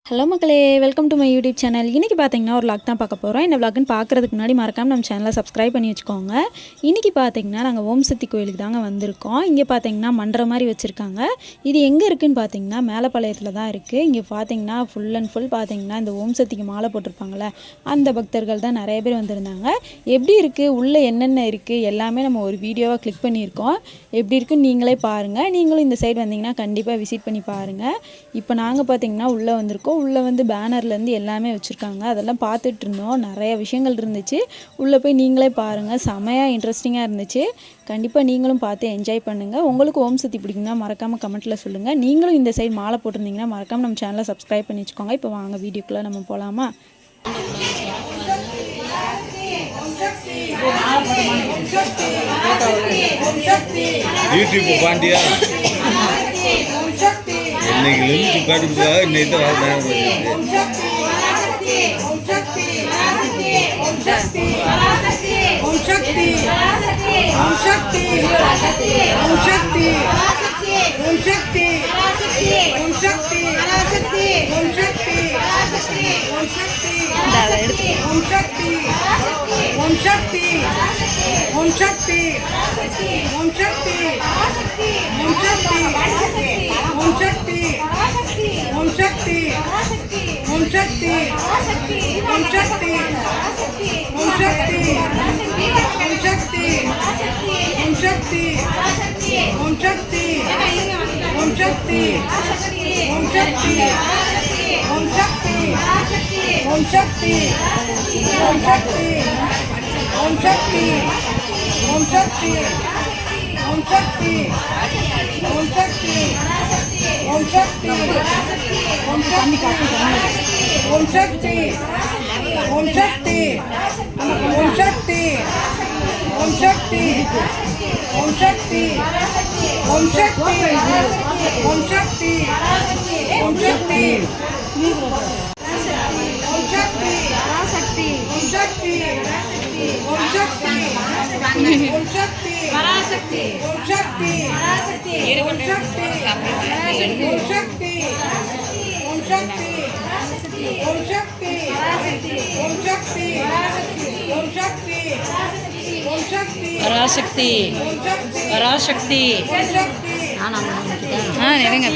Hello மக்களே, welcome to my YouTube channel. இன்றைக்கி பார்த்தீங்கன்னா ஒரு vlog தான் பார்க்க போகிறோம். இந்த vlogன்னு பார்க்குறதுக்கு முன்னாடி மறக்காமல் நம்ம சேனலை சப்ஸ்கிரைப் பண்ணி வச்சுக்கோங்க. இன்றைக்கி பார்த்தீங்கன்னா நாங்கள் ஓம் சக்தி கோயிலுக்கு தாங்க வந்திருக்கோம். இங்கே பார்த்தீங்கன்னா மண்டபம் மாதிரி வச்சுருக்காங்க. இது எங்கே இருக்குதுன்னு பார்த்தீங்கன்னா மேலப்பாளையத்தில் தான் இருக்குது. இங்கே பார்த்தீங்கன்னா ஃபுல் அண்ட் ஃபுல் பார்த்தீங்கன்னா இந்த ஓம் சக்திக்கு மாலை போட்டிருப்பாங்களே அந்த பக்தர்கள் தான் நிறைய பேர் வந்திருந்தாங்க. எப்படி இருக்குது, உள்ளே என்னென்ன இருக்குது எல்லாமே நம்ம ஒரு வீடியோவாக கிளிக் பண்ணியிருக்கோம். எப்படி இருக்குன்னு நீங்களே பாருங்கள். நீங்களும் இந்த சைடு வந்தீங்கன்னா கண்டிப்பாக விசிட் பண்ணி பாருங்கள். இப்போ நாங்கள் பார்த்தீங்கன்னா உள்ளே வந்திருக்கோம். உள்ளே வந்து பேனர்லேருந்து எல்லாமே வச்சுருக்காங்க. அதெல்லாம் பார்த்துட்டு இருந்தோம். நிறைய விஷயங்கள் இருந்துச்சு. உள்ளே போய் நீங்களே பாருங்கள். செமையாக இன்ட்ரெஸ்டிங்காக இருந்துச்சு. கண்டிப்பாக நீங்களும் பார்த்து என்ஜாய் பண்ணுங்கள். உங்களுக்கு ஓம் சக்தி பிடிக்குன்னா மறக்காமல் கமெண்ட்டில் சொல்லுங்கள். நீங்களும் இந்த சைடு மாலை போட்டிருந்தீங்கன்னா மறக்காமல் நம்ம சேனலை சப்ஸ்கிரைப் பண்ணி வச்சுக்கோங்க. இப்போ வாங்க வீடியோக்குள்ளே நம்ம போகலாமா? யூடியூப் பாண்டியா இன்னைக்கு காட்டுக்குதா இன்னைக்கு பராசக்தி பராசக்தி நெருங்க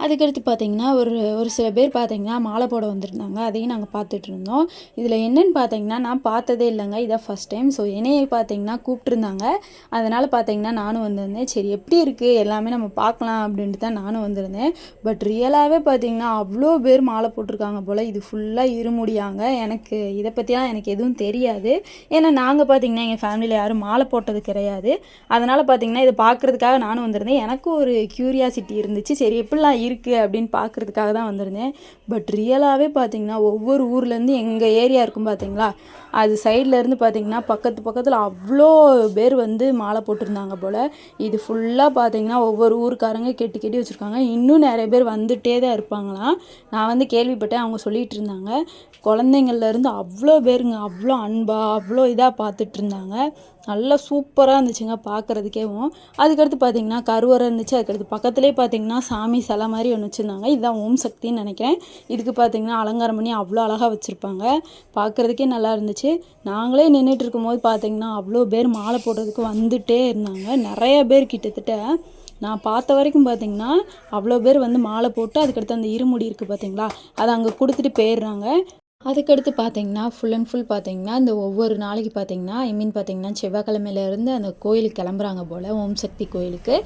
அதுக்கடுத்து பார்த்தீங்கன்னா ஒரு சில பேர் பார்த்தீங்கன்னா மாலை போட வந்திருந்தாங்க. அதையும் நாங்கள் பார்த்துட்டு இருந்தோம். இதில் என்னென்னு பார்த்தீங்கன்னா நான் பார்த்ததே இல்லைங்க, இதான் ஃபஸ்ட் டைம். ஸோ என்னையை பார்த்தீங்கன்னா கூப்பிட்ருந்தாங்க. அதனால் பார்த்தீங்கன்னா நானும் வந்திருந்தேன். சரி எப்படி இருக்குது எல்லாமே நம்ம பார்க்கலாம் அப்படின்ட்டு தான் நானும் வந்திருந்தேன். பட் ரியலாகவே பார்த்தீங்கன்னா அவ்வளோ பேர் மாலை போட்டிருக்காங்க போல். இது ஃபுல்லாக இருமுடியாங்க. எனக்கு இதை பற்றிலாம் எனக்கு எதுவும் தெரியாது. ஏன்னா நாங்கள் பார்த்தீங்கன்னா எங்கள் ஃபேமிலியில் யாரும் மாலை போட்டது கிடையாது. அதனால் பார்த்தீங்கன்னா இதை பார்க்குறதுக்காக நானும் வந்திருந்தேன். எனக்கும் ஒரு க்யூரியாசிட்டி இருந்துச்சு. சரி எப்படிலாம் இருக்குது அப்படின்னு பார்க்குறதுக்காக தான் வந்திருந்தேன். பட் ரியலாகவே பார்த்தீங்கன்னா ஒவ்வொரு ஊர்லேருந்து எங்கள் ஏரியா இருக்கும் பார்த்தீங்களா, அது சைட்லேருந்து பார்த்தீங்கன்னா பக்கத்தில் அவ்வளோ பேர் வந்து மாலை போட்டிருந்தாங்க போல். இது ஃபுல்லாக பார்த்தீங்கன்னா ஒவ்வொரு ஊருக்காரங்க கெட்டி வச்சுருக்காங்க. இன்னும் நிறைய பேர் வந்துகிட்டே தான் இருப்பாங்களாம். நான் வந்து கேள்விப்பட்டேன், அவங்க சொல்லிகிட்டு இருந்தாங்க. குழந்தைங்கள்லேருந்து அவ்வளோ பேருங்க, அவ்வளோ அன்பாக அவ்வளோ இதாக பார்த்துட்டு இருந்தாங்க. நல்லா சூப்பராக இருந்துச்சுங்க பார்க்குறதுக்கேவும். அதுக்கடுத்து பார்த்திங்கன்னா கருவறை இருந்துச்சு. அதுக்கடுத்து பக்கத்துலேயே பார்த்திங்கன்னா சாமி சிலை மாதிரி ஒன்று வச்சுருந்தாங்க. இதுதான் ஓம் சக்தின்னு நினைக்கிறேன். இதுக்கு பார்த்திங்கன்னா அலங்காரம் பண்ணி அவ்வளோ அழகாக வச்சுருப்பாங்க. பார்க்குறதுக்கே நல்லா இருந்துச்சு. நாங்களே நின்றுட்டு இருக்கும்போது பார்த்திங்கன்னா அவ்வளோ பேர் மாலை போடுறதுக்கு வந்துகிட்டே இருந்தாங்க. நிறைய பேர் கிட்டத்தட்ட நான் பார்த்த வரைக்கும் பார்த்திங்கன்னா அவ்வளோ பேர் வந்து மாலை போட்டு அதுக்கடுத்து அந்த இருமுடி இருக்குது பார்த்திங்களா, அதை அங்கே கொடுத்துட்டு போயிடுறாங்க. அதுக்கடுத்து பார்த்தீங்கன்னா, ஃபுல் அண்ட் ஃபுல் பார்த்தீங்கன்னா, இந்த ஒவ்வொரு நாளைக்கு பார்த்தீங்கன்னா, பார்த்தீங்கன்னா, செவ்வாய்க்கிழமையிலேருந்து அந்த கோயிலுக்கு கிளம்புறாங்க போல், ஓம் சக்தி கோயிலுக்கு.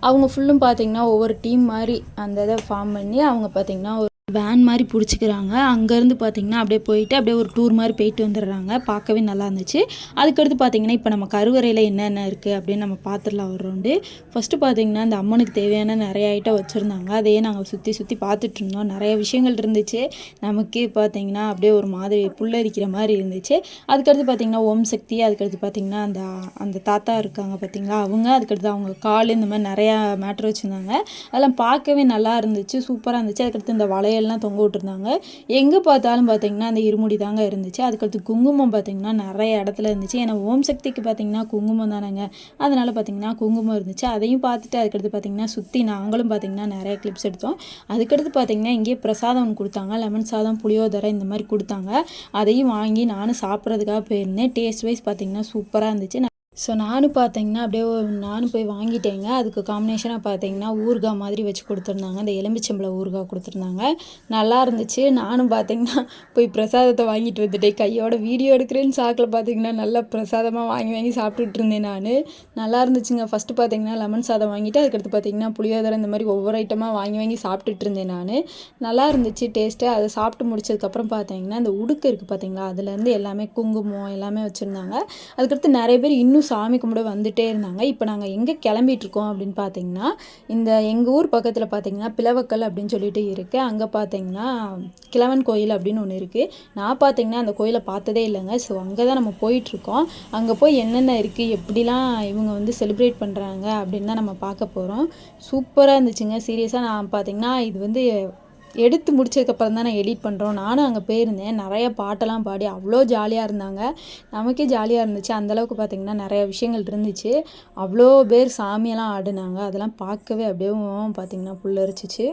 அவங்க ஃபுல்லும் பார்த்தீங்கன்னா, ஒவ்வொரு டீம் மாரி அந்த இத ஃபார்ம் பண்ணி, அவங்க பார்த்தீங்கன்னா, ஒரு வேன் மாரி புடிச்சுக்கிறாங்க. அங்கேருந்து பார்த்தீங்கன்னா, அப்படியே போயிட்டு, அப்படியே ஒரு டூர் மாரி போயிட்டு வந்துடுறாங்க. பார்க்கவே நல்லா இருந்துச்சு. அதுக்கடுத்து பார்த்தீங்கன்னா, இப்போ நம்ம கருவறையில என்னென்ன இருக்குது அப்படின்னு நம்ம பார்த்துடலாம் ஒரு ரவுண்டு. ஃபஸ்ட்டு பார்த்தீங்கன்னா, இந்த அம்மனுக்கு தேவையான நிறைய ஐட்டம் வச்சுருந்தாங்க. அதையே நாங்கள் சுற்றி சுற்றி பார்த்துட்ருந்தோம். நிறைய விஷயங்கள் இருந்துச்சு. நமக்கே பார்த்தீங்கன்னா, அப்படியே ஒரு மாதிரி புல்லரிக்கிற மாதிரி இருந்துச்சு. அதுக்கடுத்து பார்த்தீங்கன்னா, ஓம் சக்தி, அதுக்கடுத்து பார்த்தீங்கன்னா, அந்த அந்த தாத்தா இருக்காங்க பார்த்தீங்களா, அவங்க, அதுக்கடுத்து அவங்க கால், இந்த மாதிரி நிறையா மேட்ரு வச்சுருந்தாங்க. அதெல்லாம் பார்க்கவே நல்லா இருந்துச்சு. சூப்பராக இருந்துச்சு. அதுக்கடுத்து இந்த வளையல்லாம் தொங்க விட்டுருந்தாங்க. எங்கே பார்த்தாலும் பார்த்தீங்கன்னா, அந்த இருமுடி தாங்க இருந்துச்சு. அதுக்கடுத்து குங்குமம் பார்த்தீங்கன்னா, நிறைய இடத்துல இருந்துச்சு. ஏன்னா ஓம் சக்திக்கு பார்த்தீங்கன்னா, குங்குமம் தானேங்க. அதனால் பார்த்தீங்கன்னா, குங்குமம் இருந்துச்சு. அதையும் பார்த்துட்டு அதுக்கடுத்து பார்த்தீங்கன்னா, சுற்றி நாங்களும் பார்த்தீங்கன்னா, நிறைய கிளிப்ஸ் எடுத்தோம். அதுக்கடுத்து பார்த்தீங்கன்னா, இங்கேயே பிரசாதம் ஒன்று கொடுத்தாங்க. லெமன் சாதம், புளியோதரை இந்த மாதிரி கொடுத்தாங்க. அதையும் வாங்கி நானும் சாப்பிட்றதுக்காக போயிருந்தேன். டேஸ்ட் வைஸ் பார்த்தீங்கன்னா, சூப்பராக இருந்துச்சு. ஸோ நானும் பார்த்தீங்கன்னா, அப்படியே நானும் போய் வாங்கிட்டேங்க. அதுக்கு காம்பினேஷனாக பார்த்தீங்கன்னா, ஊறுகாய் மாதிரி வச்சு கொடுத்துருந்தாங்க. இந்த எலுமிச்சம்பழம் ஊறுகாய் கொடுத்துருந்தாங்க. நல்லா இருந்துச்சு. நானும் பார்த்தீங்கன்னா, போய் பிரசாதத்தை வாங்கிட்டு வந்துட்டேன். கையோட வீடியோ எடுக்கிறேன்னு சாக்கில் பார்த்தீங்கன்னா, நல்லா பிரசாதமாக வாங்கி வாங்கி சாப்பிட்டுட்டு இருந்தேன் நான். நல்லா இருந்துச்சுங்க. ஃபஸ்ட்டு பார்த்தீங்கன்னா, லெமன் சாதம் வாங்கிட்டு, அதுக்கடுத்து பார்த்தீங்கன்னா, புளியோதரை இந்த மாதிரி ஒவ்வொரு ஐட்டமாக வாங்கி வாங்கி சாப்பிட்டுட்டு இருந்தேன் நான். நல்லா இருந்துச்சு டேஸ்ட்டு. அதை சாப்பிட்டு முடிச்சதுக்கப்புறம் பார்த்தீங்கன்னா, இந்த உடுக்கு இருக்குது பார்த்தீங்களா, அதுலேருந்து எல்லாமே குங்குமம் எல்லாமே வச்சுருந்தாங்க. அதுக்கடுத்து நிறைய பேர் இன்னும் சாமி கும்பிட வந்துட்டே இருந்தாங்க. இப்போ நாங்கள் எங்கே கிளம்பிட்டுருக்கோம் அப்படின்னு பார்த்தீங்கன்னா, இந்த எங்கள் ஊர் பக்கத்தில் பார்த்தீங்கன்னா, பிளவக்கல் அப்படின்னு சொல்லிட்டு இருக்குது. அங்கே பார்த்தீங்கன்னா, கிழவன் கோயில் அப்படின்னு ஒன்று இருக்குது. நான் பார்த்தீங்கன்னா, அந்த கோயிலை பார்த்ததே இல்லைங்க. ஸோ அங்கே தான் நம்ம போயிட்டுருக்கோம். அங்கே போய் என்னென்ன இருக்குது, எப்படிலாம் இவங்க வந்து செலிப்ரேட் பண்ணுறாங்க அப்படின்னு தான் நம்ம பார்க்க போகிறோம். சூப்பராக இருந்துச்சுங்க. சீரியஸாக நான் பார்த்தீங்கன்னா, இது வந்து எடுத்து முடிச்சதுக்கப்புறம் தான் நான் எடிட் பண்ணுறோம். நானும் அங்கே போயிருந்தேன். நிறைய பாட்டெல்லாம் பாடி அவ்வளோ ஜாலியாக இருந்தாங்க. நமக்கே ஜாலியாக இருந்துச்சு. அந்தளவுக்கு பார்த்திங்கன்னா நிறைய விஷயங்கள் இருந்துச்சு. அவ்வளோ பேர் சாமியெல்லாம் ஆடினாங்க. அதெல்லாம் பார்க்கவே அப்படியே பார்த்திங்கன்னா புல்லரிச்சிச்சு.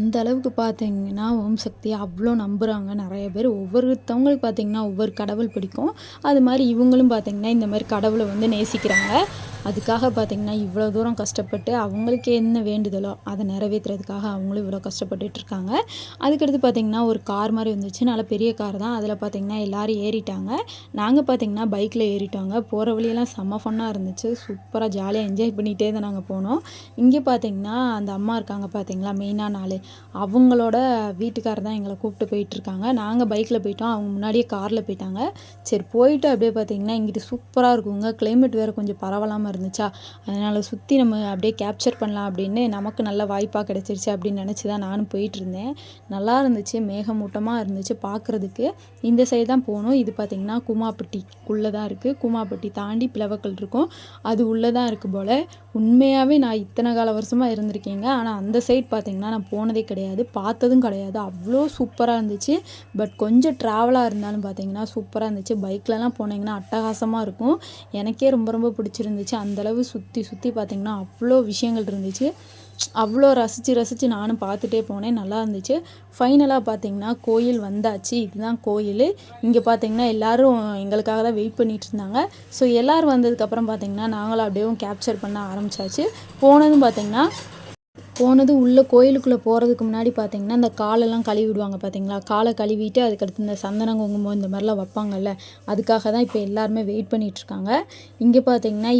அந்த அளவுக்கு பார்த்தீங்கன்னா, ஓம் சக்தியை அவ்வளோ நம்புகிறாங்க நிறைய பேர். ஒவ்வொருத்தவங்களுக்கு பார்த்தீங்கன்னா, ஒவ்வொரு கடவுள் பிடிக்கும். அது மாதிரி இவங்களும் பார்த்தீங்கன்னா, இந்த மாதிரி கடவுளை வந்து நேசிக்கிறாங்க. அதுக்காக பார்த்தீங்கன்னா, இவ்வளோ தூரம் கஷ்டப்பட்டு அவங்களுக்கு என்ன வேண்டுதலோ அதை நிறைவேற்றுறதுக்காக அவங்களும் இவ்வளோ கஷ்டப்பட்டுட்ருக்காங்க. அதுக்கடுத்து பார்த்தீங்கன்னா, ஒரு கார் மாதிரி வந்துச்சு. நல்ல பெரிய கார் தான். அதில் பார்த்தீங்கன்னா, எல்லோரும் ஏறிட்டாங்க. நாங்கள் பார்த்தீங்கன்னா, பைக்கில் ஏறிட்டோங்க. போகிற வழியெல்லாம் செம்ம ஃபன்னாக இருந்துச்சு. சூப்பராக ஜாலியாக என்ஜாய் பண்ணிகிட்டே தான் நாங்கள் போனோம். இங்கே பார்த்தீங்கன்னா, அந்த அம்மா இருக்காங்க பார்த்தீங்களா, மெயினான ஆள், அவங்களோட வீட்டுக்காரர் தான் எங்களை கூப்பிட்டு போயிட்டுருக்காங்க. நாங்கள் பைக்கில் போயிட்டோம். அவங்க முன்னாடியே காரில் போயிட்டாங்க. சரி போயிட்டு அப்படியே பார்த்தீங்கன்னா, இங்கிட்டு சூப்பராக இருக்குங்க. கிளைமேட் வேறு கொஞ்சம் பரவலாமல் இருந்துச்சா, அதனால் சுற்றி நம்ம அப்படியே கேப்சர் பண்ணலாம் அப்படின்னு நமக்கு நல்ல வாய்ப்பாக கிடச்சிருச்சு அப்படின்னு நினச்சி தான் நானும் போயிட்டுருந்தேன். நல்லா இருந்துச்சு. மேகமூட்டமாக இருந்துச்சு பார்க்குறதுக்கு. இந்த சைடு தான் போகணும். இது பார்த்திங்கன்னா கூமாப்பட்டிக்குள்ளே தான் இருக்குது. கூமாப்பட்டி தாண்டி பிளவக்கல் இருக்கும். அது உள்ளே தான் இருக்குது போல். உண்மையாகவே நான் இத்தனை கால வருஷமாக இருந்திருக்கேங்க. ஆனால் அந்த சைட் பார்த்திங்கன்னா நான் போனதே கிடையாது, பார்த்ததும் கிடையாது. அவ்வளோ சூப்பராக இருந்துச்சு. பட் கொஞ்சம் ட்ராவலாக இருந்தாலும் பார்த்திங்கன்னா சூப்பராக இருந்துச்சு. பைக்லலாம் போனீங்கன்னா அட்டகாசமாக இருக்கும். எனக்கே ரொம்ப ரொம்ப பிடிச்சிருந்துச்சு. அந்தளவு சுற்றி சுற்றி பார்த்திங்கன்னா அவ்வளோ விஷயங்கள் இருந்துச்சு. அவ்வளோ ரசித்து நானும் பார்த்துட்டே போனேன். நல்லா இருந்துச்சு. ஃபைனலாக பார்த்திங்கன்னா கோயில் வந்தாச்சு. இதுதான் கோயில். இங்கே பார்த்திங்கன்னா எல்லோரும் எங்களுக்காக தான் வெயிட் பண்ணிகிட்டு இருந்தாங்க. ஸோ எல்லோரும் வந்ததுக்கப்புறம் பார்த்திங்கன்னா நாங்களும் அப்படியே கேப்சர் பண்ண ஆரம்பித்தாச்சு. போனதும் உள்ளே கோயிலுக்குள்ளே போகிறதுக்கு முன்னாடி பார்த்திங்கன்னா, இந்த காலெல்லாம் கழுவி விடுவாங்க பார்த்திங்களா, காலை கழுவிட்டு அதுக்கடுத்து இந்த சந்தனம் குங்குமம் இந்த மாதிரிலாம் வைப்பாங்கல்ல, அதுக்காக தான் இப்போ எல்லாருமே வெயிட் பண்ணிகிட்ருக்காங்க. இங்கே பார்த்திங்கன்னா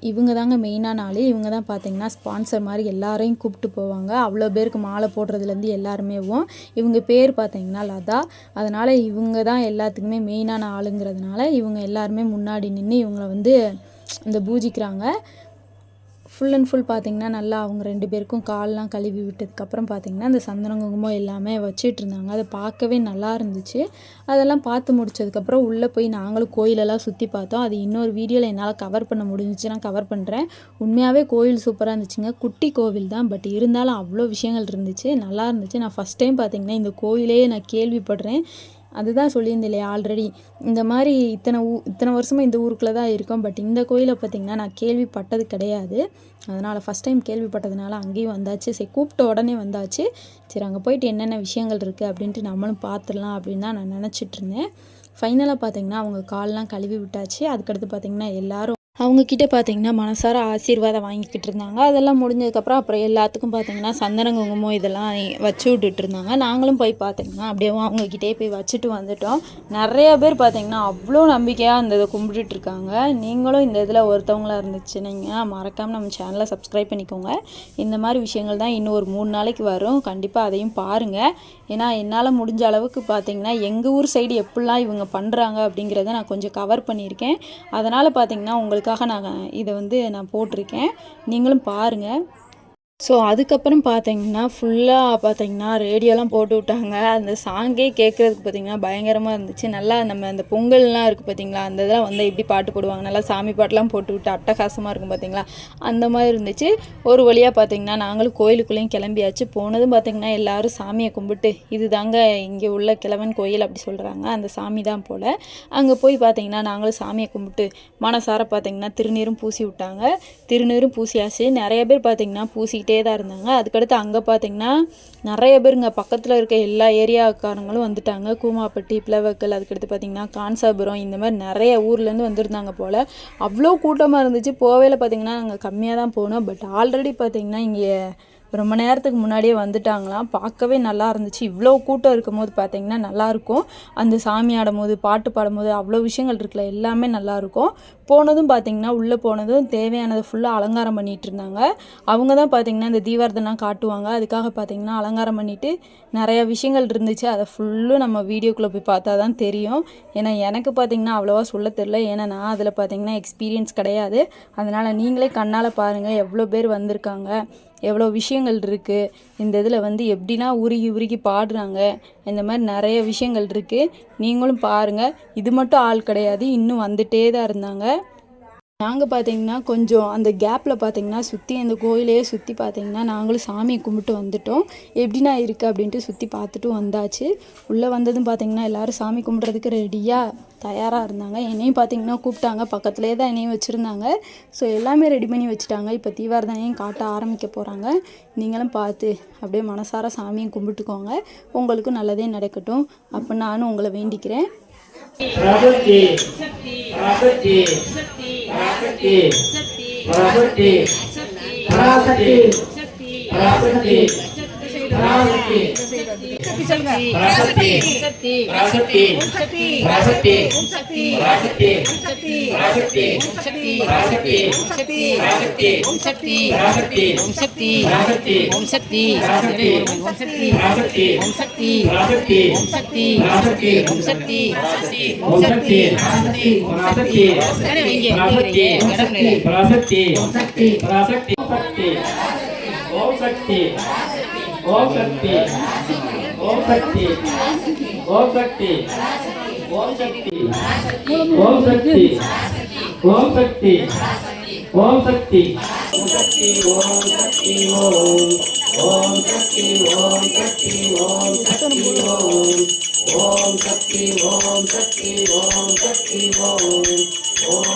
இவங்க தாங்க மெயினான ஆள். இவங்க தான் பார்த்திங்கன்னா ஸ்பான்சர் மாதிரி எல்லாரையும் கூப்பிட்டு போவாங்க. அவ்வளோ பேருக்கு மாலை போடுறதுலேருந்து எல்லாருமேவும். இவங்க பேர் பார்த்திங்கன்னா லதா. அதனால் இவங்க தான் எல்லாத்துக்குமே மெயினான ஆளுங்கிறதுனால இவங்க எல்லாருமே முன்னாடி நின்று இவங்களை வந்து இந்த பூஜிக்கிறாங்க. ஃபுல் அண்ட் ஃபுல் பார்த்திங்கன்னா நல்லா அவங்க 2 பேருக்கும் கால்லாம் கழுவி விட்டதுக்கப்புறம் பார்த்திங்கன்னா அந்த சந்தனம் குங்குமம் எல்லாமே வச்சிட்ருந்தாங்க. அதை பார்க்கவே நல்லா இருந்துச்சு. அதெல்லாம் பார்த்து முடிச்சதுக்கப்புறம் உள்ளே போய் நாங்களும் கோயிலெல்லாம் சுற்றி பார்த்தோம். அது இன்னொரு வீடியோவில் என்னால் கவர் பண்ண முடிஞ்சிச்சுன்னா கவர் பண்ணுறேன். உண்மையாகவே கோயில் சூப்பராக இருந்துச்சுங்க. குட்டி கோவில் தான், பட் இருந்தாலும் அவ்வளோ விஷயங்கள் இருந்துச்சு. நல்லா இருந்துச்சு. நான் ஃபஸ்ட் டைம் பார்த்திங்கன்னா இந்த கோயிலே நான் கேள்விப்படுறேன். அதுதான் சொல்லியிருந்தேன் இல்லையா ஆல்ரெடி, இந்த மாதிரி இத்தனை வருஷமாக இந்த ஊருக்குள்ளே தான் இருக்கோம். பட் இந்த கோயிலை பார்த்திங்கன்னா நான் கேள்விப்பட்டது கிடையாது. அதனால் ஃபஸ்ட் டைம் கேள்விப்பட்டதுனால அங்கேயும் வந்தாச்சு. சரி கூப்பிட்ட உடனே வந்தாச்சு. சரி அங்கே போயிட்டு என்னென்ன விஷயங்கள் இருக்குது அப்படின்ட்டு நம்மளும் பார்த்துடலாம் அப்படின்னு தான் நான் நினச்சிட்ருந்தேன். ஃபைனலாக பார்த்திங்கன்னா அவங்க கால்லாம் கழுவி விட்டாச்சு. அதுக்கடுத்து பார்த்திங்கன்னா எல்லோரும் அவங்கக்கிட்ட பார்த்தீங்கன்னா மனசார ஆசீர்வாதம் வாங்கிக்கிட்டு இருந்தாங்க. அதெல்லாம் முடிஞ்சதுக்கப்புறம் அப்புறம் எல்லாத்துக்கும் பார்த்தீங்கன்னா சந்தன குங்குமம் இதெல்லாம் வச்சு விட்டுட்டு இருந்தாங்க. நாங்களும் போய் பார்த்தீங்கன்னா அப்படியே அவங்கக்கிட்டே போய் வச்சுட்டு வந்துட்டோம். நிறைய பேர் பார்த்தீங்கன்னா அவ்வளோ நம்பிக்கையாக அந்த இதை கும்பிட்டுட்டு இருக்காங்க. நீங்களும் இந்த இதில் ஒருத்தவங்களா இருந்துச்சுன்னா மறக்காமல் நம்ம சேனலை சப்ஸ்கிரைப் பண்ணிக்கோங்க. இந்த மாதிரி விஷயங்கள் தான் இன்னும் ஒரு 3 நாளைக்கு வரும். கண்டிப்பாக அதையும் பாருங்கள். ஏன்னா என்னால் முடிஞ்ச அளவுக்கு பார்த்தீங்கன்னா எங்கள் ஊர் சைடு எப்படிலாம் இவங்க பண்ணுறாங்க அப்படிங்கிறத நான் கொஞ்சம் கவர் பண்ணியிருக்கேன். அதனால் பார்த்தீங்கன்னா உங்களுக்கு நான் இதை நான் போட்டிருக்கேன். நீங்களும் பாருங்கள். ஸோ அதுக்கப்புறம் பார்த்தீங்கன்னா ஃபுல்லாக பார்த்தீங்கன்னா ரேடியோலாம் போட்டு விட்டாங்க. அந்த சாங்கே கேட்குறதுக்கு பார்த்தீங்கன்னா பயங்கரமாக இருந்துச்சு. நல்லா நம்ம அந்த பொங்கல்லாம் இருக்குது பார்த்தீங்களா, அந்த இதெல்லாம் எப்படி பாட்டு போடுவாங்க, நல்லா சாமி பாட்டெலாம் போட்டு விட்டு அட்டகாசமாக இருக்கும் பார்த்தீங்களா, அந்த மாதிரி இருந்துச்சு. ஒரு வழியாக பார்த்தீங்கன்னா நாங்களும் கோயிலுக்குள்ளேயும் கிளம்பியாச்சு. போனதும் பார்த்தீங்கன்னா எல்லோரும் சாமியை கும்பிட்டு இது தாங்க இங்கே உள்ள கிழவன் கோயில் அப்படி சொல்கிறாங்க, அந்த சாமி தான் போல். அங்கே போய் பார்த்தீங்கன்னா நாங்களும் சாமியை கும்பிட்டு மனசார பார்த்தீங்கன்னா திருநீரும் பூசி விட்டாங்க. திருநீரும் பூசியாச்சு. நிறைய பேர் பார்த்தீங்கன்னா பூசி தான் இருந்தாங்க. அதுக்கடுத்து அங்கே பார்த்தீங்கன்னா நிறைய பேருங்க பக்கத்தில் இருக்க எல்லா ஏரியாக்காரங்களும் வந்துட்டாங்க. கூமாப்பட்டி, பிளவக்கல், அதுக்கடுத்து பார்த்தீங்கன்னா கான்சாபுரம், இந்த மாதிரி நிறைய ஊர்லேருந்து வந்திருந்தாங்க போல். அவ்வளோ கூட்டமாக இருந்துச்சு. போவேல பார்த்தீங்கன்னா நாங்கள் கம்மியாக தான் போனோம். பட் ஆல்ரெடி பார்த்தீங்கன்னா இங்கே ரொம்ப நேரத்துக்கு முன்னாடியே வந்துட்டாங்களாம். பார்க்கவே நல்லா இருந்துச்சு. இவ்வளோ கூட்டம் இருக்கும் போது பார்த்தீங்கன்னா நல்லாயிருக்கும். அந்த சாமி ஆடும்போது, பாட்டு பாடும்போது அவ்வளோ விஷயங்கள் இருக்குல்ல, எல்லாமே நல்லாயிருக்கும். போனதும் பார்த்தீங்கன்னா உள்ளே போனதும் தேவையானதை ஃபுல்லாக அலங்காரம் பண்ணிகிட்டு இருந்தாங்க. அவங்க தான் பார்த்தீங்கன்னா இந்த தீபாரதெல்லாம் காட்டுவாங்க. அதுக்காக பார்த்தீங்கன்னா அலங்காரம் பண்ணிவிட்டு நிறையா விஷயங்கள் இருந்துச்சு. அதை ஃபுல்லும் நம்ம வீடியோக்குள்ளே போய் பார்த்தா தான் தெரியும். ஏன்னா எனக்கு பார்த்தீங்கன்னா அவ்வளோவா சொல்ல தெரில. ஏன்னா நான் அதில் பார்த்தீங்கன்னா எக்ஸ்பீரியன்ஸ் கிடையாது. அதனால் நீங்களே கண்ணால் பாருங்கள் எவ்வளோ பேர் வந்திருக்காங்க, எவ்வளோ விஷயங்கள் இருக்குது. இந்த இதில் எப்படிலாம் உருகி உருகி பாடுறாங்க, இந்த மாதிரி நிறைய விஷயங்கள் இருக்குது. நீங்களும் பாருங்கள். இது மட்டும் ஆள் கிடையாது, இன்னும் வந்துகிட்டே தான் இருந்தாங்க. நாங்கள் பார்த்தீங்கன்னா கொஞ்சம் அந்த கேப்பில் பார்த்தீங்கன்னா சுற்றி அந்த கோயிலையே சுற்றி பார்த்தீங்கன்னா நாங்களும் சாமியை கும்பிட்டு வந்துட்டோம். எப்படின்னா இருக்குது அப்படின்ட்டு சுற்றி பார்த்துட்டு வந்தாச்சு. உள்ளே வந்ததும் பார்த்தீங்கன்னா எல்லோரும் சாமி கும்பிட்றதுக்கு ரெடியாக தயாராக இருந்தாங்க. என்னையும் பார்த்தீங்கன்னா கூப்பிட்டாங்க. பக்கத்துலேயே தான் என்னையும் வச்சுருந்தாங்க. ஸோ எல்லாமே ரெடி பண்ணி வச்சுட்டாங்க. இப்போ தீபாரதனையும் காட்ட ஆரம்பிக்க போகிறாங்க. நீங்களும் பார்த்து அப்படியே மனசார சாமியை கும்பிட்டுக்கோங்க. உங்களுக்கும் நல்லதே நடக்கட்டும் அப்போ நானும் உங்களை வேண்டிக்கிறேன். பராசக்தி பராசக்தி பராசக்தி பராசக்தி பராசக்தி பராசக்தி பராசக்தி பராசக்தி பராசக்தி பராசக்தி பராசக்தி பராசக்தி பராசக்தி பராசக்தி சக்தி பராசக்தி சக்தி பராசக்தி சக்தி பராசக்தி சக்தி பராசக்தி சக்தி பராசக்தி சக்தி பராசக்தி சக்தி பராசக்தி பராசக்தி பராசக்தி பராசக்தி சக்தி பராசக்தி சக்தி ஓம் சக்தி ஓம் சக்தி ஓம் சக்தி ஓம் சக்தி ஓம் சக்தி ஓம் சக்தி ஓம் சக்தி ஓம் சக்தி ஓம் சக்தி ஓம் சக்தி ஓம் ஓம் சக்தி ஓம் சக்தி ஓம் சக்தி ஓம் ஓம் சக்தி ஓம் சக்தி ஓம் சக்தி ஓம் ஓம்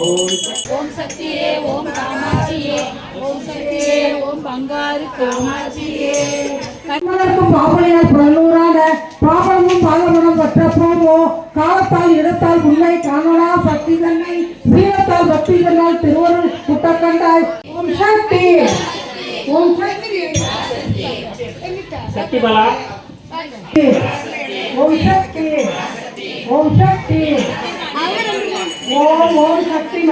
ஓம் ஓம் சக்தியே ஓம் காமாட்சியே ஓம் சக்தியே ஓம் பங்காரு காமாட்சியே கண்மலர்க்கும் பாவனையால் புலனூரான பாவனமும் பாலமனம் பற்ற போமோ காலத்தால் இடத்தால் உண்மை காணலா சக்தி தன்னை சீலத்தால் பக்தி தன்னால் திருவருள் புட்ட கண்டாய். ஓம் சக்தி ஓம் சக்தி சக்தி பலா ஓம் சக்தி ஓம் சக்தி ஓம் ஓம் சக்தி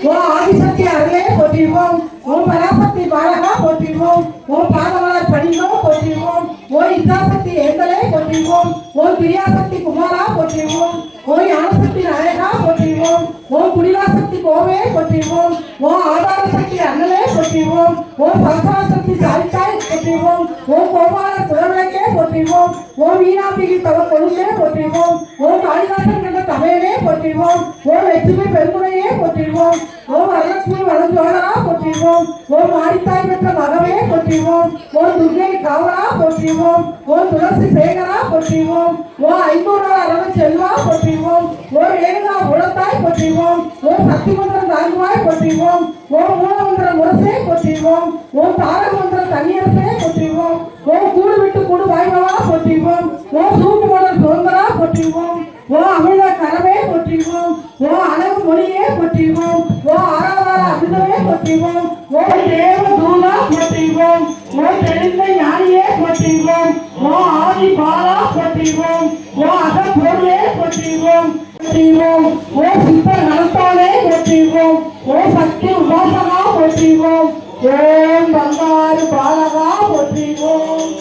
ஓம் ஆதிசக்தி அருளே போற்றிவோம். ஓம் பராசக்தி பாலகா போற்றிவோம். ஓம் பாதமலர் பணிந்தோ போற்றிவோம். ஓம் இச்சாசக்தி ஏந்தலே போற்றிவோம். ஓம் பிரியாசக்தி குமாரா போற்றிவோம். ஓம் ஞானசக்தி நாயகா போற்றிவோம். ஓம் குடிலாசக்தி கோவே போற்றிவோம். ஓம் ஆதாரசக்தி அண்ணலே போற்றிவோம். ஓம் பரசாசக்தி சாரித்தாய் போற்றிவோம். ஓம் கோபால துறவிளக்கே போற்றிவோம். ஓம் வீணாம்பிகை தவ கொழுந்தே போற்றிவோம். ஓம் காளிதாசன் கண்ட தமிழே போற்றிவோம். ஓம் லட்சுமி பெருமுறையே போற்றிவோம். ஓம் வரலட்சுமி வளஞ்சோழரா போற்றிவோம். ஓம் ஆடித்தாய் பெற்ற மகவே போற்றிவோம். ஓம் துர்கை காவலா போற்றிவோம். ஓம் துளசி சேகரா போற்றிவோம். ஓம் ஐம்பூரா அரவ செல்வா போற்றிவோம். ஓம் ஏகா உளத்தாய் போற்றிவோம். ஓம் சக்தி மந்திரம் தாங்குவாய் போற்றிவோம். ஓம் மூலமந்திர முரசே போற்றிவோம். ஓம் தாரக மந்திர தன்னியரசே போற்றிவோம். ஓ கூடு விட்டு கூடு வாய்வா போற்றிவோம் ஓ சூட்டு மலர் சுதந்திரா போற்றிவோம் ஓ அமிர்த கரவே போற்றிவோம் ஓ அழகு மொழியே போற்றிவோம் ஓ ஆராதார அமிர்தமே போற்றிவோம் ஓ தேவ தூதா போற்றிவோம் ஓ தெளிந்த ஞானியே போற்றிவோம் ஓ ஆதி பாலா போற்றிவோம் ஓ அகப்பொருளே போற்றிவோம் போற்றிவோம் ஓ சித்தர் நலத்தாலே போற்றிவோம் ஓ சக்தி உபாசனா போற்றிவோம் ஓம் பங்காரு பாலகா போற்றிவோம்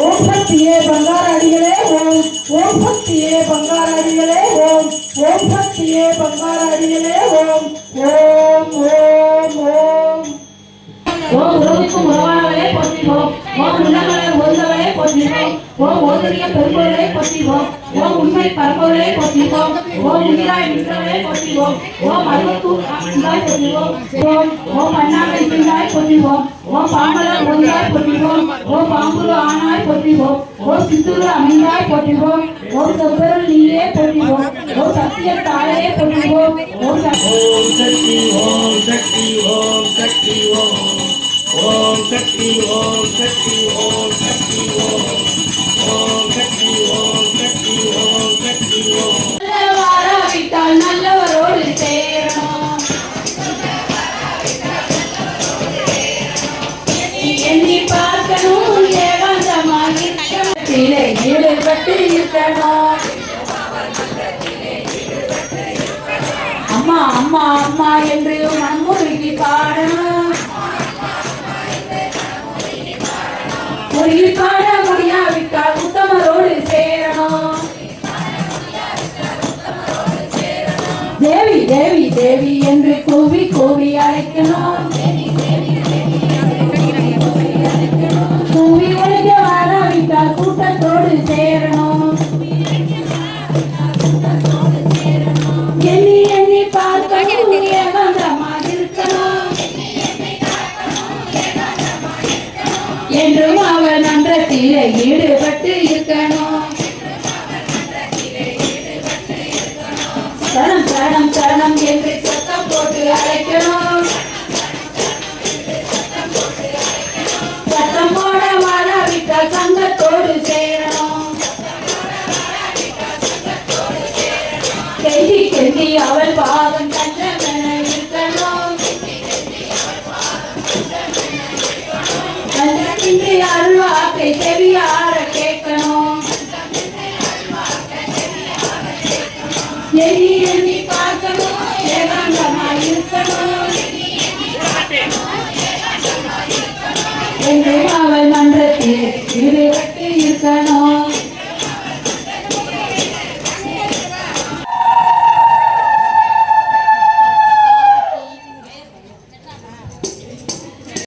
ஓம் சக்தியே பங்கார அடிகளே ஓம் ஓம் சக்தியே பங்கார அடிகளே ஓம் ஓம் சக்தியே பங்கார அடிகளே ஓம் ஓம் ஓம் ஓம் ஓம் உலகிற்கும் உறவானவரே போற்றிவோம் ஓம் உள்ளங்களை ஒருந்தவரே போற்றிவோம் ஓம் ஓதரிய பெரும்பொருளை போற்றிவோம் ஓம் உண்மை பரம்பொருளை போற்றிவோம் ஓம் உயிராய் நின்றவரே போற்றிவோம் ஓம் அருவத்தூர் ஆண்டாய் போற்றிவோம் ஓம் அண்ணாமை பின்னாய் போற்றிவோம் ஓம் பாம்பலர் ஒன்றாய் போற்றிவோம் ஓம் பாம்புரு ஆனாய் போற்றிவோம் ஓம் சித்துரு அமைந்தாய் போற்றிவோம் ஓம் செவ்வருள் நீயே போற்றிவோம் ஓம் சத்திய தாயே போற்றிவோம் ஓம் ஓம் சக்தி ஓம் சக்தி ஓம் சக்தி ஓம் சக்தி ஓம் சக்தி ஓம் சக்தி ஓம் சக்தி ஓம் சக்தி ஓம் சக்தி ஓம் வாராவிட்டால் நல்லவரோடு சேரணும் எண்ணி பார்க்கணும் ஏகாந்தமாக ஈடுபட்டு இருக்கணும் அம்மா அம்மா அம்மா என்று மனமுருகி பாடணும் முருகி பாட முடியாவிட்டால் உத்தமரோடு சேரணும் தேவி தேவி தேவி என்று கூவி கூவி அழைக்கணும் கூவி ஒழிக்க வாராவிட்டால் கூட்டத்தோடு சேரணும் எண்ணி எண்ணி பார்க்கணும் ஏகாந்தமாக இருக்கணும் என்றும் அவன் நன்றத்திலே ஈடுபட்டு இருக்கணும் சரணம் சரணம் சரணம் என்று சத்தம் போட்டு அழைக்கணும் சத்தம் போட வாழாவிட்டால் சங்கத்தோடு சேரணும் கெஞ்சி கெஞ்சி அவள் பாதம் கண்டமென இருக்கணும் கண்டத்தின்றி அருள்வாக்கை செவியார கேட்கணும் எண்ணி எண்ணி பார்க்கணும் ஏகாந்தமாய் இருக்கணும் என்று